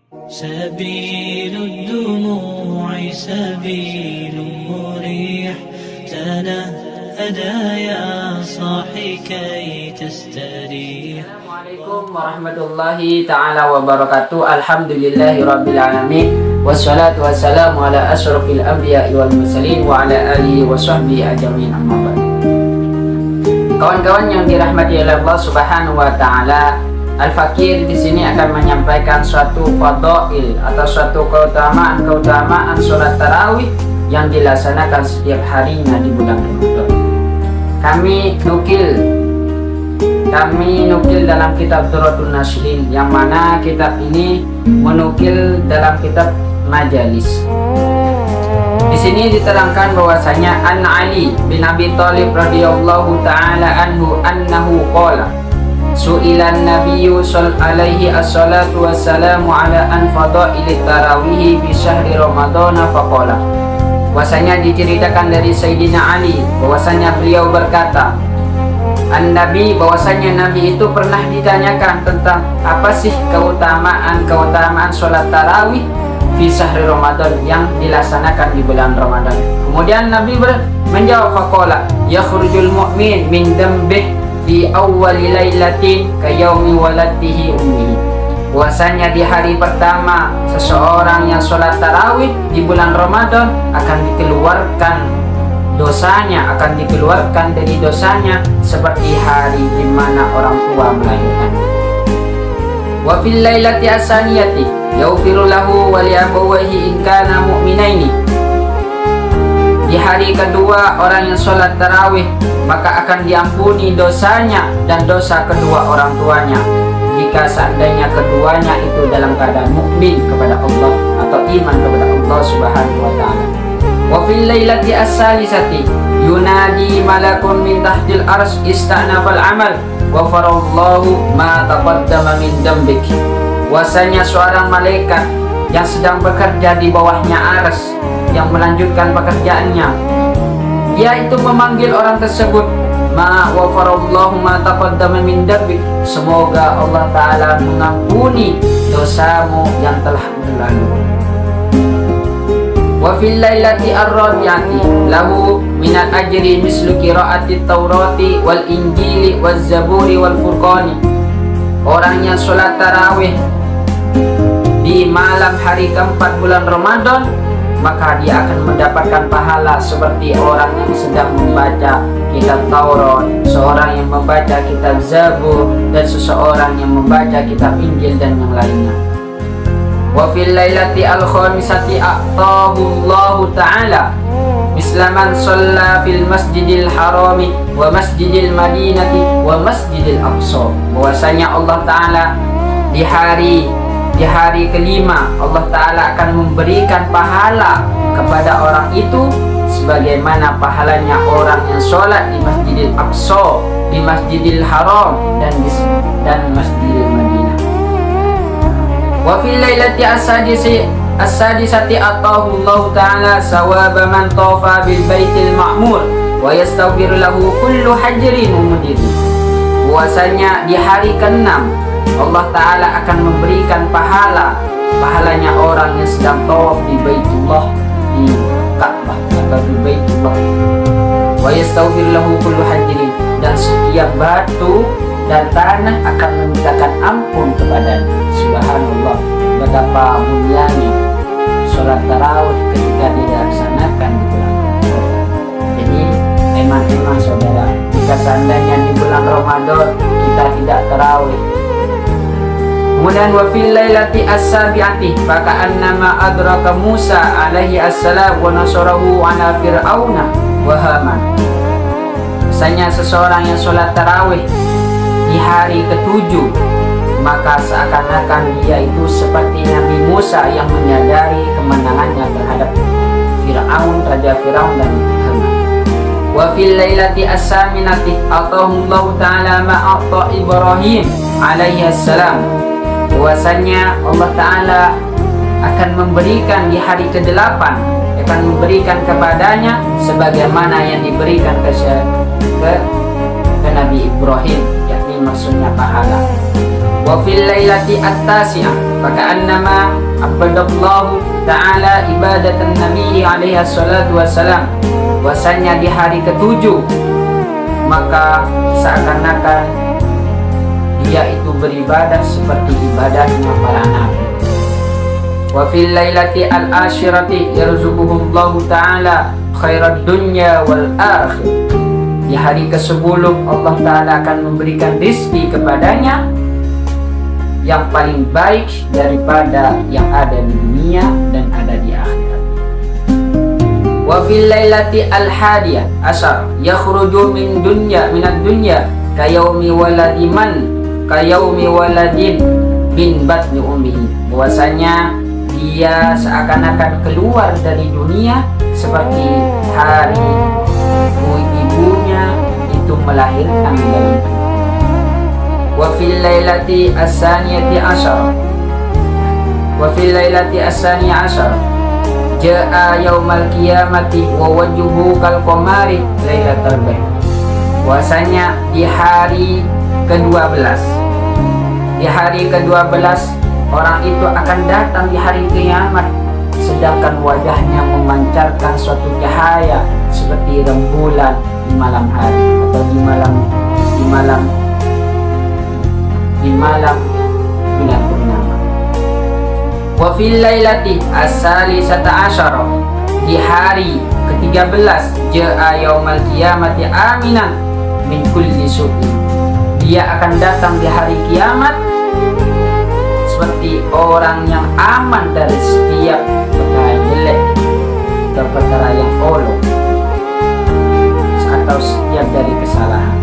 سبيل الدموع سبيل مريح تنهدى يا صاحي كي تستريح. Assalamualaikum warahmatullahi ta'ala wabarakatuh. Alhamdulillahirabbil alamin. Wassalatu wassalamu ala asyrafil anbiya'i wal mursalin wa ala alihi wa sahbihi ajmain, amma ba'd. Kawan-kawan yang dirahmati oleh Allah Subhanahu wa taala, Al-Fakir di sini akan menyampaikan suatu fadail atau suatu keutamaan sholat tarawih yang dilaksanakan setiap harinya di bulan Ramadan. Kami nukil dalam kitab Durratun Nashrin, yang mana kitab ini menukil dalam kitab Majalis. Di sini diterangkan bahwasanya An Ali bin Abi Thalib radhiyallahu taala anhu annahu qala su'ilan nabiyyu alaihi assalatu wassalamu ala an fadailit tarawih fi syahri ramadhana faqala. Bahwasanya diceritakan dari Sayyidina Ali bahwasanya beliau berkata, An-Nabi, bahwasanya Nabi itu pernah ditanyakan tentang apa sih keutamaan sholat tarawih fi syahri Ramadan yang dilaksanakan di bulan Ramadan. Kemudian Nabi menjawab faqala yakhrujul mu'min min dambih fi awwali lailatin ka yaumi walatihi ummi. Bahwasanya di hari pertama seseorang yang sholat tarawih di bulan Ramadan akan dikeluarkan dari dosanya seperti hari di mana orang tua melahirkan. Wa fil lailati asaniyati yaghfiru lahu wa li abawayhi in kana mu'minaini. Di hari kedua orang yang sholat tarawih maka akan diampuni dosanya dan dosa kedua orang tuanya jika seandainya keduanya itu dalam keadaan mukmin kepada Allah atau iman kepada Allah Subhanahu wa taala. Wa fil lailati as-salisati yunadi malakun min tahtil arsy istanafal amal ghafarallahu ma taqaddama min dambik. Wasanya seorang malaikat yang sedang bekerja di bawahnya arsy yang melanjutkan pekerjaannya, dia itu memanggil orang tersebut, ma ghafarallahu ma taqaddama min dambik, semoga Allah taala mengampuni dosamu yang telah berlalu. Wa fil lailati ar-rabi'ati lahu minal ajri mislu qira'ati taurati wal injili waz zaburi wal furqani. Orang yang sholat tarawih di malam hari keempat bulan Ramadan maka dia akan mendapatkan pahala seperti orang yang sedang membaca kitab Taurat, seorang yang membaca kitab Zabur, dan seseorang yang membaca kitab Injil dan yang lainnya. Wa fil lailati al-khamisati a'tahu Allah ta'ala mislaman shalla fil masjidil harami wa masjidil madinati wa masjidil aqsa. Bahwasanya Allah Ta'ala di hari kelima Allah Ta'ala akan memberikan pahala kepada orang itu sebagaimana pahalanya orang yang sholat di Masjidil Aqsa, di Masjidil Haram, dan Masjidil Madinah. Wa fil lailati as-sadisati atahu Allah Ta'ala sawaba man tafa bil baitil ma'mur wa yastaghfir lahu kullu hajrin mudir. Bahwasanya di hari ke-6 Allah Ta'ala akan memberikan pahalanya orang yang sedang tawaf di Baitullah, di Ka'bah atau di Baitullah. Wa yastaghfir lahu kullu hajrin, dan setiap batu dan tanah akan memintakan ampun kepadanya. Subhanallah, betapa mulianya sholat tarawih ketika dilaksanakan di bulan Ramadan. Jadi eman-eman saudara, jika seandainya di bulan Ramadan kita tidak tarawih. Kemudian wa fil lailati as-sabi'ati faka'annama adraka Musa alaihi assalam wa nasarahu ala fir'auna wa haman. Misalnya seseorang yang sholat tarawih di hari ke-7 maka seakan-akan dia itu seperti Nabi Musa yang menyadari kemenangannya terhadap Fir'aun, Raja Fir'aun dan Haman. Wa fil lailati as-saminati atahu Allah Ta'ala ma'ata Ibrahim alaihi assalam. Bahwasanya Allah Ta'ala akan memberikan di hari ke-8, akan memberikan kepadanya sebagaimana yang diberikan ke Nabi Ibrahim, yakni maksudnya pahala. Wa fil lailati at-tasi'ah faka'annama abadallahu ta'ala ibadatan nabi alaihi salatu wassalam. Bahwasanya di hari ketujuh maka seakan-akan dia itu beribadah seperti ibadahnya para nabi. Wa fil lailati al-ashirati yarzuquhullahu ta'ala khairad dunya wal akhir. Di hari ke-10 Allah Ta'ala akan memberikan rizki kepadanya yang paling baik daripada yang ada di dunia dan ada di akhirat. Wa fil lailati al-hadiyah asyar yakhruju min minad dunya kayaumi waladin min batni ummihi. Bahwasanya dia seakan-akan keluar dari dunia seperti hari ibunya itu melahirkan dari. Wa fil lailati as-saniyati asyar jaa yaumal qiyamati wa wajhuhu kal qamari lailatul badr. Puasanya di hari ke-12 orang itu akan datang di hari kiamat sedangkan wajahnya memancarkan suatu cahaya seperti rembulan di malam hari atau di malam bulan purnama. Wa fil lailati as-salisata asyara di hari ke-13 jaa yaumal qiyamati aminan min kulli su'in. Dia akan datang di hari kiamat seperti orang yang aman dari setiap perkara jelek atau perkara yang olok atau setiap dari kesalahan.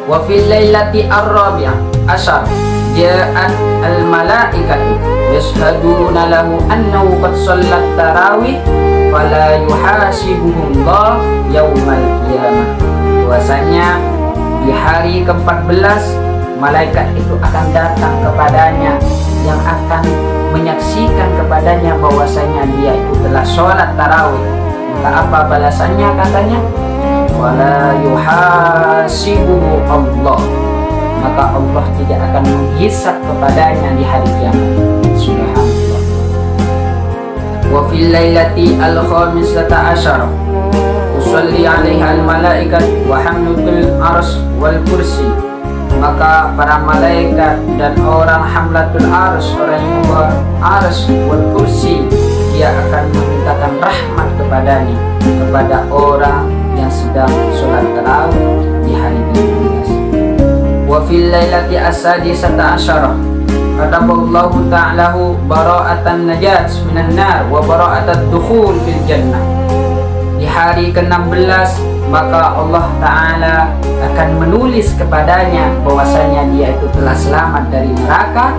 Wa fil lailati ar-rabi'ah asyar ja'at al-malaikatu yashhaduna lahu annahu qad shallat tarawih fala yuhasibuhum Allah yaumal qiyamah. Bahwasanya di hari ke-14 malaikat itu akan datang kepadanya yang akan menyaksikan kepadanya bahwasanya dia itu telah sholat tarawih. Maka apa balasannya? Katanya wala yuhasibuhu Allah, maka Allah tidak akan menghisab kepadanya di hari kiamat. Subhanallah. Wa fil lailati al-khamisata asyara usalli 'alaiha al-malaikat wa hamlatul arsy wal kursi. Maka para malaikat dan orang hamlatul arsy, orang yang membawa arsy wal kursi, dia akan memintakan rahmat kepadanya, kepada orang yang sedang sholat tarawih di hari ke-12. Wa fil lailati as-sadisata asyara kataballahu ta'alahu bara'atan najat minan nar wa bara'atat dukhul fil jannah. Di hari ke-16 maka Allah Ta'ala akan menulis kepadanya bahwasanya dia itu telah selamat dari neraka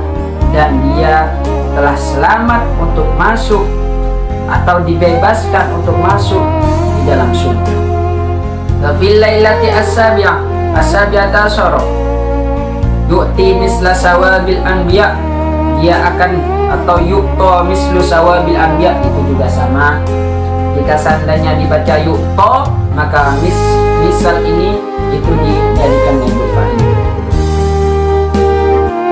dan dia telah selamat untuk masuk atau dibebaskan untuk masuk di dalam surga. Fil lailati as-sabi'ata asyara yu'ti misla sawabil anbiya, dia akan atau yu'ta mislu sawabil anbiya, itu juga sama. Jika seandainya dibaca yu'ta maka misal ini itu dijadikan bentuk fa'il.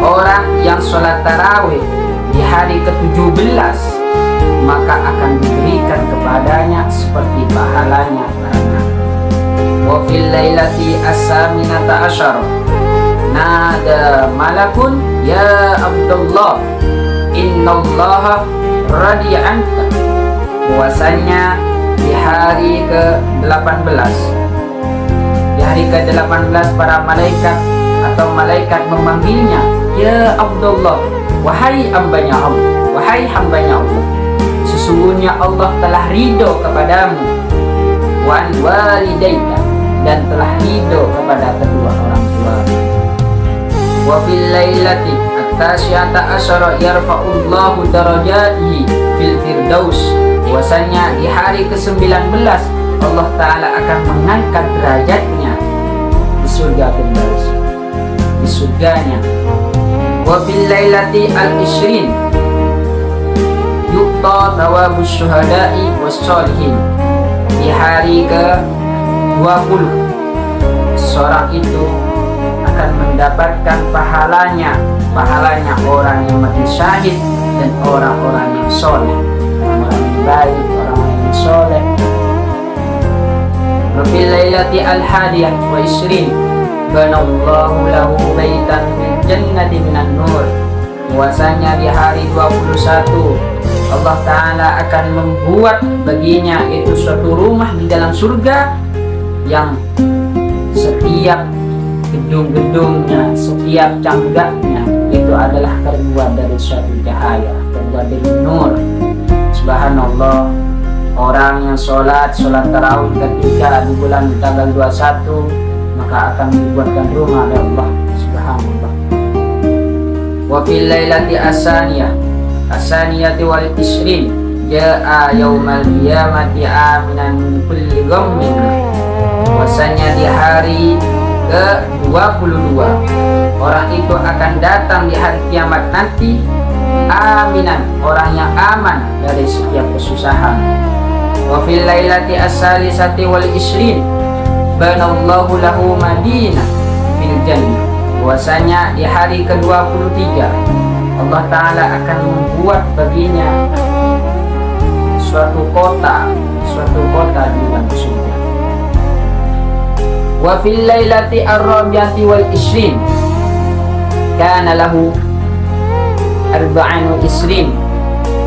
Orang yang sholat tarawih di hari ke-17 maka akan diberikan kepadanya seperti pahalanya para nabi. Wa fil lailati as-saminata asyara nada malakun ya Abdullah innallaha radiya anka. Bahwasanya di hari ke-18 para malaikat atau malaikat memanggilnya ya Abdullah, wahai hambanya Allah, wahai hambanya Allah, sesungguhnya Allah telah ridho kepadamu, wan walidaika, dan telah ridho kepada kedua orang tua. Wa fil lailati at-tasyata asyara yarfa'ullahu darajatihi fil firdaus. Bahwasanya di hari ke-19 Allah Ta'ala akan mengangkat derajatnya di surga Firdaus, di surganya. Wa fil lailati al-ishrin yuqta thawabus syuhada'i was sholihin. Di hari ke-20 seseorang itu akan mendapatkan pahalanya orang yang mati syahid dan orang-orang yang soleh, orang yang baik, orang yang soleh. Wa fil lailati al-hadiyah wa isrin banallahu lahu baitan fil jannati minan nur. Puasanya di hari 21 Allah Ta'ala akan membuat baginya itu suatu rumah di dalam surga yang setiap gedung-gedungnya, setiap canggaknya itu adalah terbuat dari suatu cahaya, terbuat dari nur. Subhanallah, orang yang sholat tarawih ketika di bulan tanggal 21 maka akan dibuatkan rumah oleh Allah. Subhanallah. Wa fil lailati asaniyati wal isrin jaa yaumal qiyamati aminan min kulli ghammin. Puasanya di hari ke-22 orang itu akan datang di hari kiamat nanti aminan, orang yang aman dari setiap kesusahan. Wa fil lailati as-salisati wal isrin banallahu lahu madinah fil jannah. Puasanya di hari ke-23 Allah Ta'ala akan membuat baginya suatu kota di dalam surga. Wa fil lailati ar-rabi'ati wal isrin kana lahu arba'an wa isrin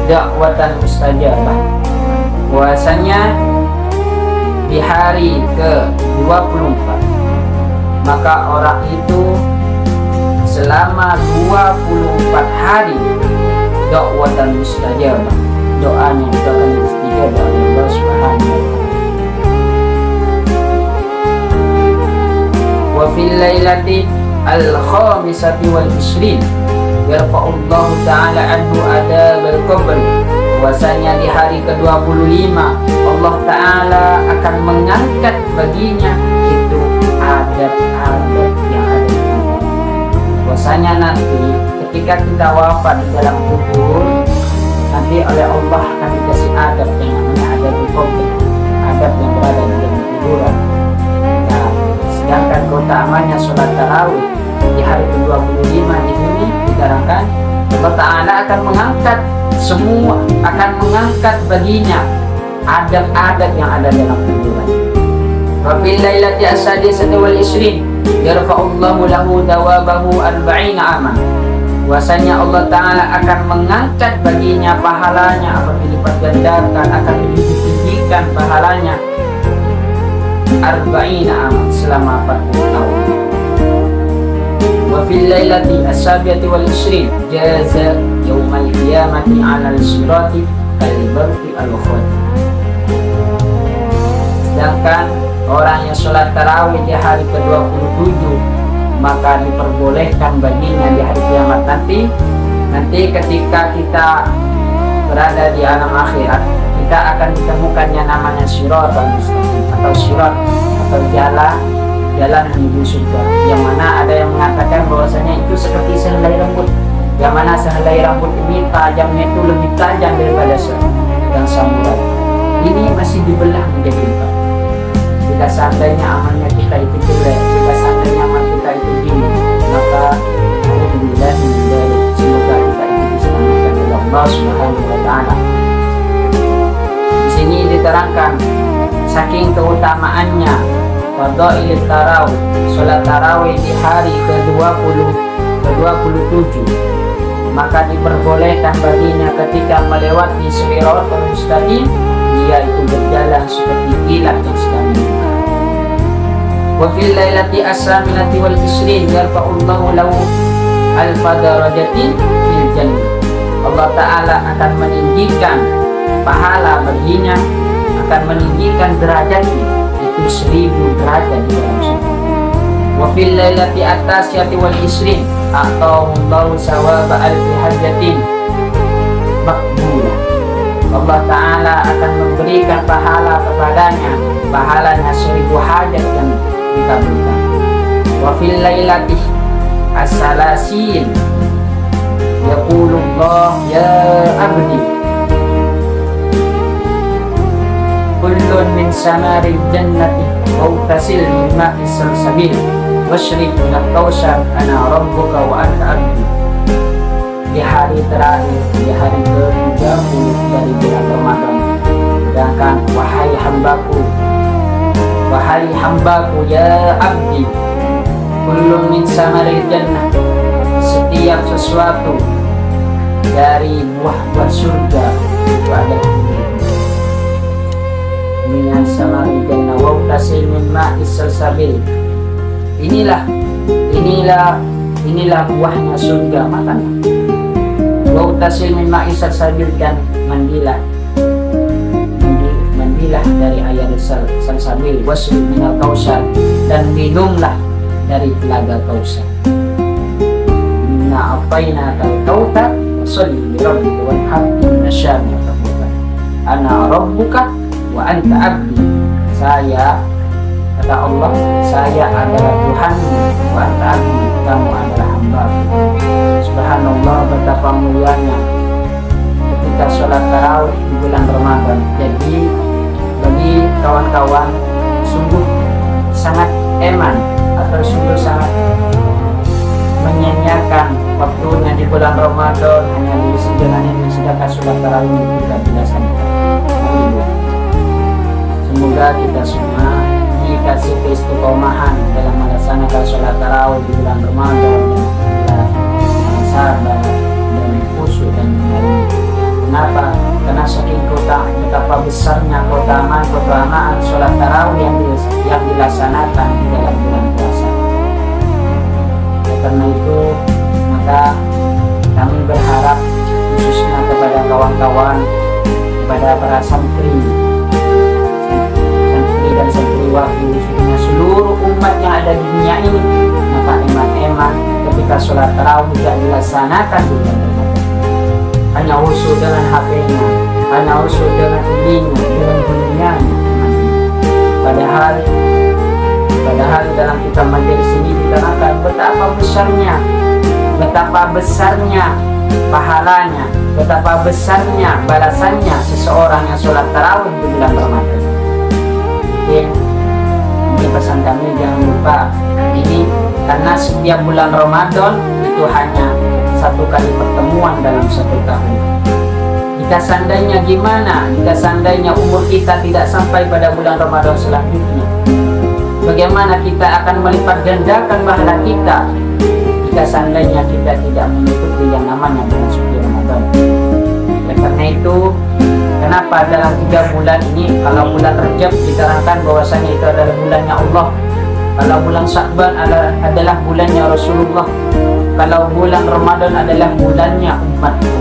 da'watan mustajabah. Puasanya di hari ke-24 maka orang itu selama 24 hari da'watan mustajabah, doanya itu akan diistijabah oleh Allah Subhanahu wa ta'ala. Wa fil lailati al-khamisati wal isrin yarfa'ullahu ta'ala anhu adabal qabr. Puasanya di hari ke-25 Allah Ta'ala akan mengangkat baginya itu adab-adab yang ada di kubur. Puasanya nanti ketika kita wafat di dalam kubur, nanti oleh Allah akan dikasih adab yang namanya adab di kubur, adab yang berada di dalam kuburan. Nah, sedangkan keutamaannya sholat tarawih di hari ke-25 di sini diterangkan Allah Ta'ala akan mengangkat baginya adab-adab yang ada dalam kuburan. Wa fil lailati as-sadisati wal isrin yarfa'ullahu lahu dawabahu 40 aman. Puasanya Allah Ta'ala akan mengangkat baginya pahalanya, akan dilipat gandakan, akan ditinggikan pahalanya 40 aman, selama 40 tahun. Wa fil lailati as-sabiati wal isrin jaza yaumal qiyamati 'ala al-sirati kal-barqi al-khati. Sedangkan orang yang sholat tarawih di hari ke-27 maka diperbolehkan baginya di hari kiamat nanti ketika kita berada di alam akhirat, kita akan ditemukannya namanya sirat atau sirat atau jalan menuju surga, yang mana ada yang mengatakan bahwasanya itu seperti sehelai rambut, yang mana sehelai rambut ini tajamnya itu lebih tajam daripada yang samurai. Ini masih dibelah menjadi empat. Jika seandainya amalnya kita itu jelek, jika seandainya amal kita itu tinggi, maka alhamdulillah, semoga kita itu diselamatkan oleh Allah Subhanahu wa ta'ala. Di sini diterangkan saking keutamaannya fadhailut tarawih, salat tarawih di hari ke-27 maka diperbolehkan baginya ketika melewati shiratal mustaqim dia itu berjalan seperti kilat yang sedang menyala. Wa fil lailati as-saminati wal isrin yarfa'ullahu lahu alfa darajatin fil jannah. Allah Ta'ala akan meninggikan pahala baginya, akan meninggikan derajatnya itu 1000 derajat di dalam surga. Wa fil lailati at-tasyati wal isrin a'tahullahu sawaba alfi hajjatin maqbulah. Allah Ta'ala akan memberikan pahala kepadanya, pahalanya 1000 hajat yang dikabulkan. Wa fil lailati as-salasin yaqulullah ya abdi kullun min samaril jannati aw tasil min ma'is salsabil washrib minal kautsar ana rabbuka wa anta abdi. Di hari terakhir, di hari ke-30 dari bulan Ramadan, sedangkan wahai hambaku ya abdi, kullu min samaril jannah, setiap sesuatu dari buah-buah surga itu adalah minan samaril jannah wa tasil min ma'is salsabil. Inilah buahnya surga, makanlah. Wa tasil min ma'is salsabil, dan mandilah dari air salsabil, wasrib minal kautsar, dan minumlah dari telaga Kautsar. Inna a'tainakal kautsar fasholli lirabbika wanhar, inna syani'aka huwal abtar. Ana rabbuka wa anta abdi. Saya, kata Allah, saya adalah Tuhanmu, wa anta abdi, kamu adalah hamba-Ku. Subhanallah, betapa mulianya ketika sholat tarawih di bulan Ramadan. Jadi bagi kawan-kawan sungguh sangat eman atau sungguh sangat menyanyiakan waktunya di bulan Ramadan hanya diisi dengan ini, sedangkan sholat tarawih tidak dilaksanakan. Semoga kita semua dikasih keistiqomahan dalam melaksanakan sholat tarawih di bulan Ramadan, dan sabar dan khusyuk dan menghormati. Kenapa? Karena saking betapa besarnya keutamaan sholat tarawih yang dilaksanakan di dalam bulan puasa. Karena itu, maka kami berharap khususnya kepada kawan-kawan, kepada para santri dan santriwati, khususnya seluruh umat yang ada di dunia ini, maka eman-eman ketika sholat tarawih tidak dilaksanakan di bulan Ramadan, hanya usul dengan HP-nya, hanya usul dengan ilinya, dengan dunianya. Padahal dalam kitab majelis ini diterangkan betapa besarnya pahalanya, betapa besarnya balasannya seseorang yang sholat tarawih di bulan Ramadan. Ini pesan kami, jangan lupa ini, karena setiap bulan Ramadan itu hanya satu kali pertemuan dalam satu tahun. Jika seandainya gimana? Jika seandainya umur kita tidak sampai pada bulan Ramadan selanjutnya, bagaimana kita akan melipat gandakan pahala kita jika seandainya kita tidak mengikuti yang namanya bulan suci Ramadan? Oleh karena itu, kenapa dalam 3 bulan ini, kalau bulan Rajab diterangkan bahwasanya itu adalah bulannya Allah, kalau bulan Sya'ban adalah bulannya Rasulullah, kalau bulan Ramadan adalah bulannya umatku,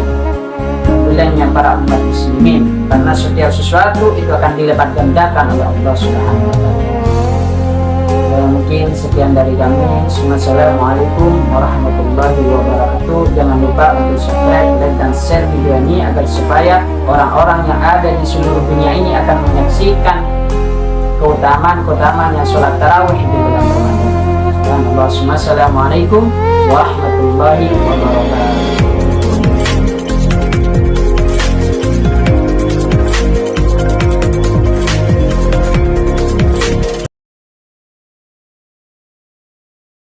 bulannya para umat muslimin, karena setiap sesuatu itu akan dilipat gandakan oleh Allah Subhanahu wa Ta'ala. Mungkin sekian dari kami. Assalamualaikum warahmatullahi wabarakatuh. Jangan lupa untuk subscribe, like, dan share video ini agar supaya orang-orang yang ada di seluruh dunia ini akan menyaksikan keutamaan yang sholat tarawih di bulan Ramadan. Assalamualaikum warahmatullahi wabarakatuh.